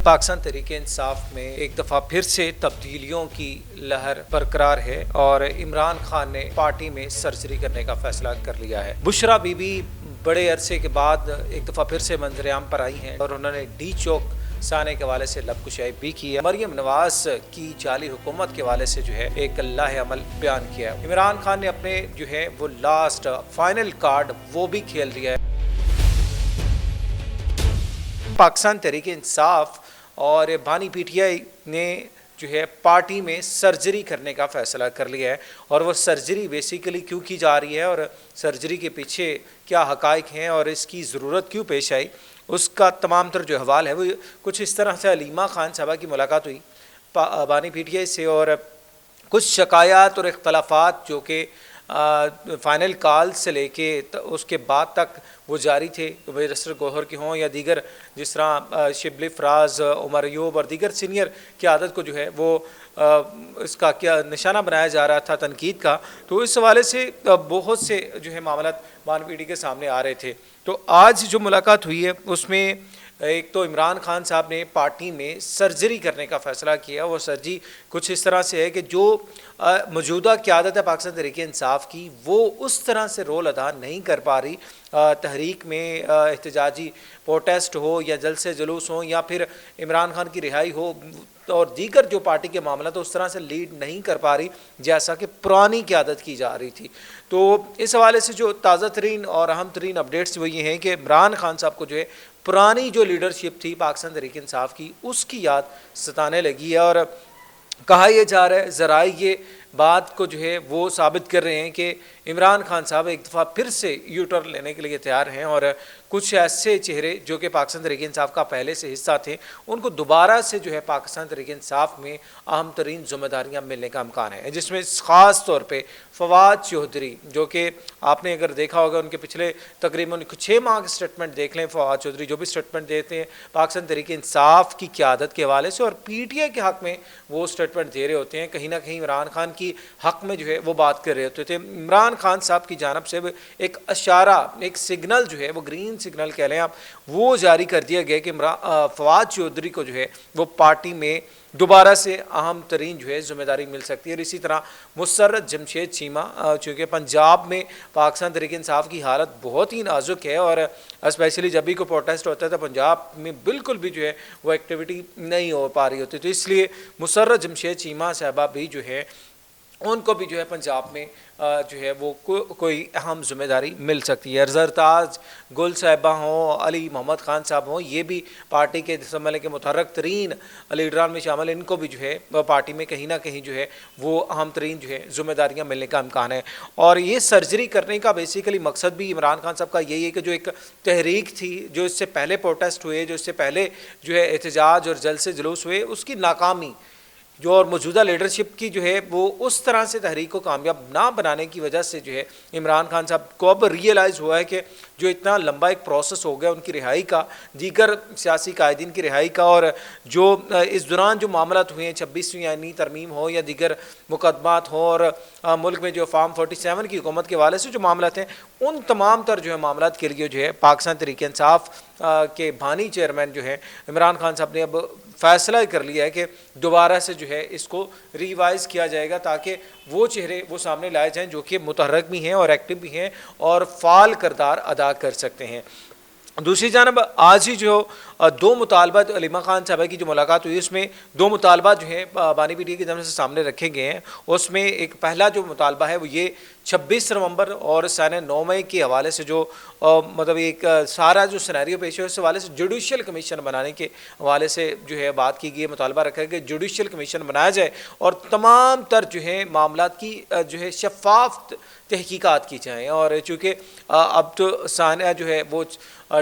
پاکستان تحریک انصاف میں ایک دفعہ پھر سے تبدیلیوں کی لہر برقرار ہے اور عمران خان نے پارٹی میں سرجری کرنے کا فیصلہ کر لیا ہے۔ بشرا بی بی بڑے عرصے کے بعد ایک دفعہ پھر سے منظر عام پر آئی ہیں اور انہوں نے ڈی چوک سانے کے حوالے سے لب کشائی بھی کی ہے۔ مریم نواز کی جعلی حکومت کے حوالے سے ایک اللہ عمل بیان کیا ہے۔ عمران خان نے اپنے وہ لاسٹ فائنل کارڈ وہ بھی کھیل دیا ہے۔ پاکستان تحریک انصاف اور بانی پی ٹی آئی نے پارٹی میں سرجری کرنے کا فیصلہ کر لیا ہے، اور وہ سرجری بیسیکلی کیوں کی جا رہی ہے اور سرجری کے پیچھے کیا حقائق ہیں اور اس کی ضرورت کیوں پیش آئی، اس کا تمام تر حوال ہے وہ کچھ اس طرح سے۔ علیمہ خان صاحبہ کی ملاقات ہوئی بانی پی ٹی آئی سے، اور کچھ شکایات اور اختلافات جو کہ فائنل کال سے لے کے اس کے بعد تک وہ جاری تھے، بیرسٹر گوہر کے ہوں یا دیگر جس طرح شبلی فراز، عمر ایوب اور دیگر سینئر قیادت کو وہ اس کا کیا نشانہ بنایا جا رہا تھا تنقید کا، تو اس حوالے سے بہت سے معاملات بان پی ٹی کے سامنے آ رہے تھے۔ تو آج جو ملاقات ہوئی ہے اس میں ایک تو عمران خان صاحب نے پارٹی میں سرجری کرنے کا فیصلہ کیا۔ وہ سرجری کچھ اس طرح سے ہے کہ جو موجودہ قیادت ہے پاکستان تحریک انصاف کی، وہ اس طرح سے رول ادا نہیں کر پا رہی تحریک میں، احتجاجی پروٹیسٹ ہو یا جلسے جلوس ہوں یا پھر عمران خان کی رہائی ہو اور دیگر جو پارٹی کے معاملات اس طرح سے لیڈ نہیں کر پا رہی جیسا کہ پرانی قیادت کی جا رہی تھی۔ تو اس حوالے سے جو تازہ ترین اور اہم ترین اپڈیٹس وہ یہ ہیں کہ عمران خان صاحب کو پرانی جو لیڈرشپ تھی پاکستان تحریک انصاف کی، اس کی یاد ستانے لگی ہے، اور کہا یہ جا رہا ہے، ذرائع یہ بات کو وہ ثابت کر رہے ہیں کہ عمران خان صاحب ایک دفعہ پھر سے یو ٹرن لینے کے لیے تیار ہیں، اور کچھ ایسے چہرے جو کہ پاکستان تحریک انصاف کا پہلے سے حصہ تھے ان کو دوبارہ سے پاکستان تحریک انصاف میں اہم ترین ذمہ داریاں ملنے کا امکان ہے، جس میں خاص طور پہ فواد چودھری، جو کہ آپ نے اگر دیکھا ہوگا ان کے پچھلے تقریباً 6 ماہ کے سٹیٹمنٹ دیکھ لیں، فواد چودھری جو بھی سٹیٹمنٹ دیتے ہیں پاکستان تحریک انصاف کی قیادت کے حوالے سے اور پی ٹی آئی کے حق میں وہ سٹیٹمنٹ دے رہے ہوتے ہیں، کہیں نہ کہیں عمران خان کی حق میں وہ بات کر رہے ہوتے تھے۔ عمران خان صاحب کی جانب سے ایک اشارہ، ایک سگنل وہ گرین سگنل کہہ لیں آپ، وہ جاری کر دیا گیا کہ فواد چودھری کو وہ پارٹی میں دوبارہ سے اہم ترین ذمہ داری مل سکتی ہے۔ اور اسی طرح مسرت جمشید چیمہ، چونکہ پنجاب میں پاکستان تحریک انصاف کی حالت بہت ہی نازک ہے، اور اسپیشلی جب بھی کوئی پروٹیسٹ ہوتا تھا پنجاب میں بالکل بھی وہ ایکٹیویٹی نہیں ہو پا رہی ہوتی، تو اس لیے مسرت جمشید چیمہ صاحبہ بھی ان کو بھی پنجاب میں وہ کوئی اہم ذمہ داری مل سکتی ہے۔ زرتاج گل صاحبہ ہوں، علی محمد خان صاحب ہوں، یہ بھی پارٹی کے سمجھنے کے متحرک ترین لیڈران میں شامل ہیں، ان کو بھی پارٹی میں کہیں نہ کہیں وہ اہم ترین ذمہ داریاں ملنے کا امکان ہے۔ اور یہ سرجری کرنے کا بیسیکلی مقصد بھی عمران خان صاحب کا یہی ہے کہ جو ایک تحریک تھی، جو اس سے پہلے پروٹیسٹ ہوئے، جو اس سے پہلے احتجاج اور جلسے جلوس ہوئے، اس کی ناکامی اور موجودہ لیڈرشپ کی وہ اس طرح سے تحریک کو کامیاب نہ بنانے کی وجہ سے عمران خان صاحب کو اب ریئلائز ہوا ہے کہ جو اتنا لمبا ایک پروسیس ہو گیا ان کی رہائی کا، دیگر سیاسی قائدین کی رہائی کا، اور جو اس دوران جو معاملات ہوئے ہیں 26ویں آئینی ترمیم ہو یا دیگر مقدمات ہوں، اور ملک میں فارم 47 کی حکومت کے حوالے سے جو معاملات ہیں، ان تمام تر معاملات کے لیے پاکستان تحریک انصاف کے بانی چیئرمین عمران خان صاحب نے اب فیصلہ کر لیا ہے کہ دوبارہ سے اس کو ریوائز کیا جائے گا، تاکہ وہ چہرے وہ سامنے لائے جائیں جو کہ متحرک بھی ہیں اور ایکٹیو بھی ہیں اور فعال کردار ادا کر سکتے ہیں۔ دوسری جانب آج ہی 2 مطالبات علیمہ خان صاحبہ کی جو ملاقات ہوئی، اس میں 2 مطالبات بانی پی ٹی آئی کی جانب سے سامنے رکھے گئے ہیں۔ اس میں ایک پہلا جو مطالبہ ہے وہ یہ 26 نومبر اور سنہ 9 مئی کے حوالے سے مطلب ایک سارا جو سینیریو پیش ہے اس حوالے سے جوڈیشل کمیشن بنانے کے حوالے سے بات کی گئی، مطالبہ رکھا گیا کہ جوڈیشل کمیشن بنایا جائے اور تمام تر معاملات کی شفاف تحقیقات کی جائیں۔ اور چونکہ اب تو سانحہ وہ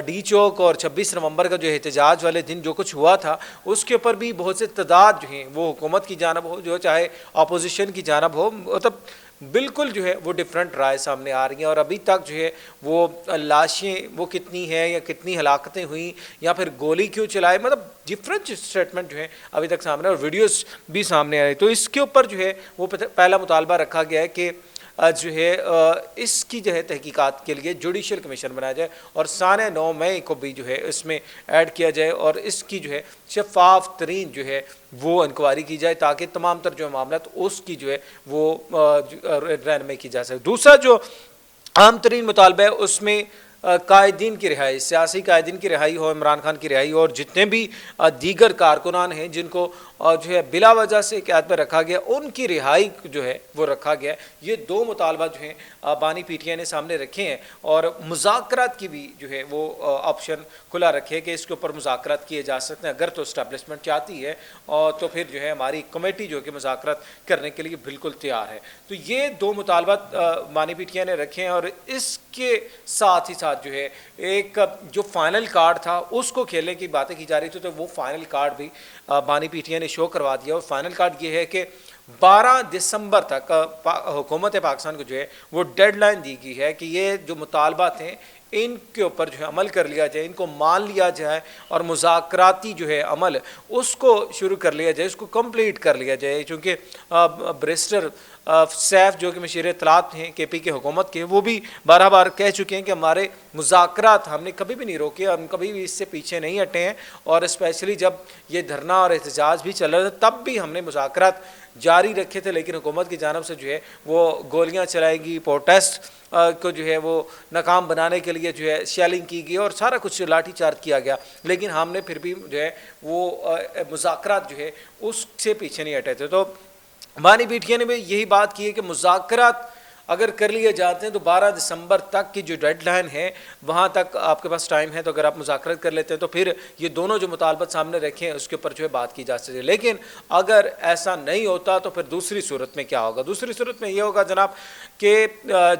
ڈی چوک اور 26 نومبر کا احتجاج والے دن جو کچھ ہوا تھا، اس کے اوپر بھی بہت سے تعداد وہ حکومت کی جانب ہو چاہے اپوزیشن کی جانب ہو، مطلب بالکل وہ ڈیفرنٹ رائے سامنے آ رہی ہیں، اور ابھی تک وہ لاشیں وہ کتنی ہیں یا کتنی ہلاکتیں ہوئیں یا پھر گولی کیوں چلائے، مطلب ڈفرینٹ اسٹیٹمنٹ ابھی تک سامنے اور ویڈیوز بھی سامنے آ رہے۔ تو اس کے اوپر وہ پہلا مطالبہ رکھا گیا ہے کہ جو ہے اس کی جو ہے تحقیقات کے لیے جوڈیشل کمیشن بنایا جائے اور سانحہ 9 مئی کو بھی جو ہے اس میں ایڈ کیا جائے اور اس کی جو ہے شفاف ترین جو ہے وہ انکوائری کی جائے تاکہ تمام تر جو معاملات اس کی جو ہے وہ رہنمائی کی جا سکے۔ دوسرا جو عام ترین مطالبہ ہے اس میں قائدین کی رہائی، سیاسی قائدین کی رہائی ہو، عمران خان کی رہائی اور جتنے بھی دیگر کارکنان ہیں جن کو جو ہے بلا وجہ سے قید پر رکھا گیا ان کی رہائی جو ہے وہ رکھا گیا۔ یہ دو مطالبہ جو ہیں بانی پی ٹی آئی نے سامنے رکھے ہیں اور مذاکرات کی بھی جو ہے وہ آپشن کھلا رکھے کہ اس کے اوپر مذاکرات کیے جا سکتے ہیں اگر تو اسٹیبلشمنٹ چاہتی ہے اور تو پھر جو ہے ہماری کمیٹی جو کہ مذاکرات کرنے کے لیے بالکل تیار ہے۔ تو یہ دو مطالبات بانی پی ٹی آئی نے رکھے ہیں اور اس کے ساتھ ہی ساتھ جو ہے ایک جو فائنل کارڈ تھا اس کو کھیلنے کی باتیں کی جا رہی تھی تو وہ فائنل کارڈ بھی بانی پی ٹی آئی نے شو کروا دیا اور فائنل کارڈ یہ ہے کہ 12 دسمبر تک حکومت پاکستان کو جو ہے وہ ڈیڈ لائن دی گئی ہے کہ یہ جو مطالبات ہیں ان کے اوپر جو ہے عمل کر لیا جائے، ان کو مان لیا جائے اور مذاکراتی جو ہے عمل اس کو شروع کر لیا جائے، اس کو کمپلیٹ کر لیا جائے، چونکہ بریسٹر سیف جو کہ مشیر اطلاعات ہیں کے پی کے حکومت کے وہ بھی بارہ بار کہہ چکے ہیں کہ ہمارے مذاکرات ہم نے کبھی بھی نہیں روکے، ہم کبھی بھی اس سے پیچھے نہیں ہٹے ہیں اور اسپیشلی جب یہ دھرنا اور احتجاج بھی چل رہا تھا تب بھی ہم نے مذاکرات جاری رکھے تھے، لیکن حکومت کی جانب سے جو ہے وہ گولیاں چلائی گئی، پروٹیسٹ کو جو ہے وہ ناکام بنانے کے لیے جو ہے شیلنگ کی گئی اور سارا کچھ لاٹھی چارج کیا گیا، لیکن ہم نے پھر بھی جو ہے وہ مذاکرات جو ہے اس سے پیچھے نہیں ہٹے تھے۔ تو بانی پی ٹی آئی نے بھی یہی بات کی ہے کہ مذاکرات اگر کر لیے جاتے ہیں تو 12 دسمبر تک کی جو ڈیڈ لائن ہے وہاں تک آپ کے پاس ٹائم ہے، تو اگر آپ مذاکرات کر لیتے ہیں تو پھر یہ دونوں جو مطالبات سامنے رکھے ہیں اس کے اوپر جو ہے بات کی جا سکتی ہے۔ لیکن اگر ایسا نہیں ہوتا تو پھر دوسری صورت میں کیا ہوگا؟ دوسری صورت میں یہ ہوگا جناب کہ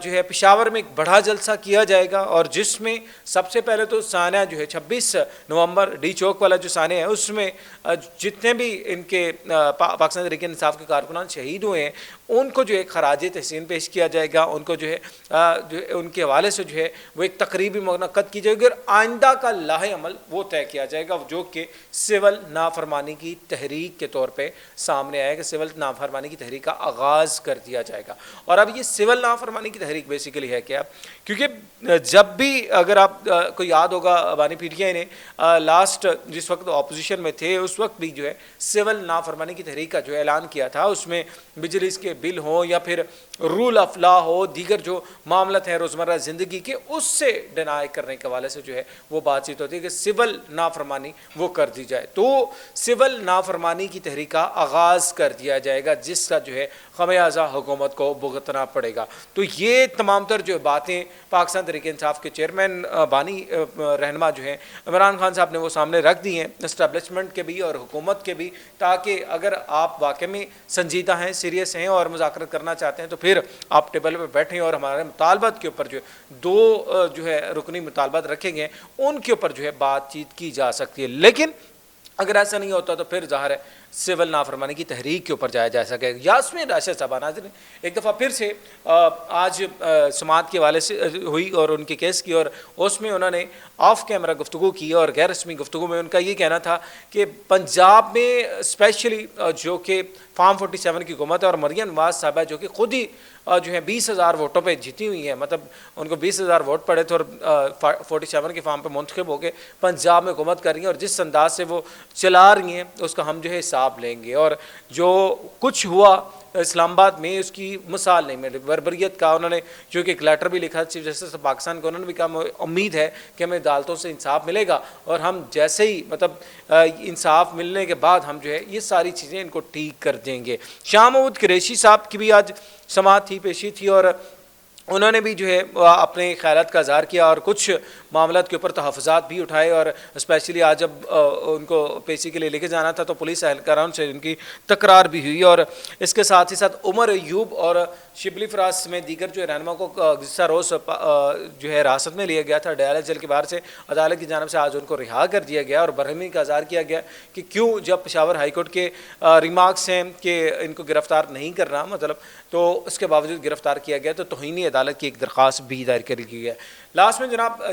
جو ہے پشاور میں ایک بڑا جلسہ کیا جائے گا اور جس میں سب سے پہلے تو سانحہ جو ہے 26 نومبر ڈی چوک والا جو سانحہ ہے اس میں جتنے بھی ان کے پاکستان تحریک انصاف کے کارکنان شہید ہوئے ہیں ان کو جو ہے خراج تحسین پیش کیا جائے گا، ان کو جو ہے ان کے حوالے سے جو ہے وہ ایک تقریبی منعقد کی جائے گی اور آئندہ کا لاہ عمل وہ طے کیا جائے گا جو کہ سول نافرمانی کی تحریک کے طور پہ سامنے آئے گا، سول نافرمانی کی تحریک کا آغاز کر دیا جائے گا۔ اور اب یہ سول نافرمانی کی تحریک بیسیکلی ہے کیا؟ کیونکہ جب بھی اگر آپ کو یاد ہوگا بانی پی ٹی آئی نے لاسٹ جس وقت اپوزیشن میں تھے اس وقت بھی جو ہے سول نافرمانی کی تحریک کا جو اعلان کیا تھا، اس میں بجلی کے بل ہوں یا پھر رول آف لا ہو، دیگر جو معاملات ہیں روزمرہ زندگی کے اس سے ڈینائی کرنے کے حوالے سے جو ہے وہ بات چیت ہوتی ہے کہ سول نافرمانی وہ کر دی جائے، تو سول نافرمانی کی تحریک کا آغاز کر دیا جائے گا جس کا جو ہے خمیازہ حکومت کو بھگتنا پڑے گا۔ تو یہ تمام تر جو باتیں پاکستان تحریک انصاف کے چیئرمین بانی رہنما جو ہیں عمران خان صاحب نے وہ سامنے رکھ دی ہیں اسٹیبلشمنٹ کے بھی اور حکومت کے بھی، تاکہ اگر آپ واقع میں سنجیدہ ہیں، سیریس ہیں اور مذاکرات کرنا چاہتے ہیں تو پھر آپ ٹیبل پہ بیٹھیں اور ہمارے مطالبات کے اوپر جو دو جو ہے رکنی مطالبات رکھے گئے ان کے اوپر جو ہے بات چیت کی جا سکتی ہے۔ لیکن اگر ایسا نہیں ہوتا تو پھر ظاہر ہے سول نافرمانی کی تحریک کے اوپر جایا جا سکے۔ یاسمین راشد صاحبہ ناظرین ایک دفعہ پھر سے آج سماعت کے حوالے سے ہوئی اور ان کے کیس کی اور اس میں انہوں نے آف کیمرہ گفتگو کی اور غیر رسمی گفتگو میں ان کا یہ کہنا تھا کہ پنجاب میں اسپیشلی جو کہ فارم 47 کی حکومت ہے اور مریم نواز صاحبہ جو کہ خود ہی جو ہے 20,000 ووٹوں پہ جیتی ہوئی ہیں، مطلب ان کو 20,000 ووٹ پڑے تھے اور 47 کے فارم پہ منتخب ہو کے پنجاب میں حکومت کر رہی ہیں اور جس انداز سے وہ چلا رہی ہیں اس کا ہم جو ہے حساب لیں گے، اور جو کچھ ہوا اسلام آباد میں اس کی مثال نہیں ملی۔ بربریت کا انہوں نے جو کہ ایک لیٹر بھی لکھا چیف جسٹس پاکستان کو، انہوں نے بھی کہا امید ہے کہ ہمیں عدالتوں سے انصاف ملے گا اور ہم جیسے ہی مطلب انصاف ملنے کے بعد ہم جو ہے یہ ساری چیزیں ان کو ٹھیک کر دیں گے۔ شاہ محمود قریشی صاحب کی بھی آج سماعت تھی، پیشی تھی اور انہوں نے بھی جو ہے اپنے خیالات کا اظہار کیا اور کچھ معاملات کے اوپر تحفظات بھی اٹھائے، اور اسپیشلی آج جب ان کو پیشی کے لیے لے کے جانا تھا تو پولیس اہلکاروں سے ان کی تکرار بھی ہوئی، اور اس کے ساتھ ہی ساتھ عمر ایوب اور شبلی فراز میں دیگر جو رہنما کو گزشتہ روز جو ہے حراست میں لیا گیا تھا ڈیالہ جیل کے باہر سے، عدالت کی جانب سے آج ان کو رہا کر دیا گیا اور برہمی کا اظہار کیا گیا کہ کیوں جب پشاور ہائی کورٹ کے ریمارکس ہیں کہ ان کو گرفتار نہیں کرنا مطلب، تو اس کے باوجود گرفتار کیا گیا، تو توہین عدالت کی ایک درخواست بھی دائر کر کی ہے۔ لاسٹ میں جناب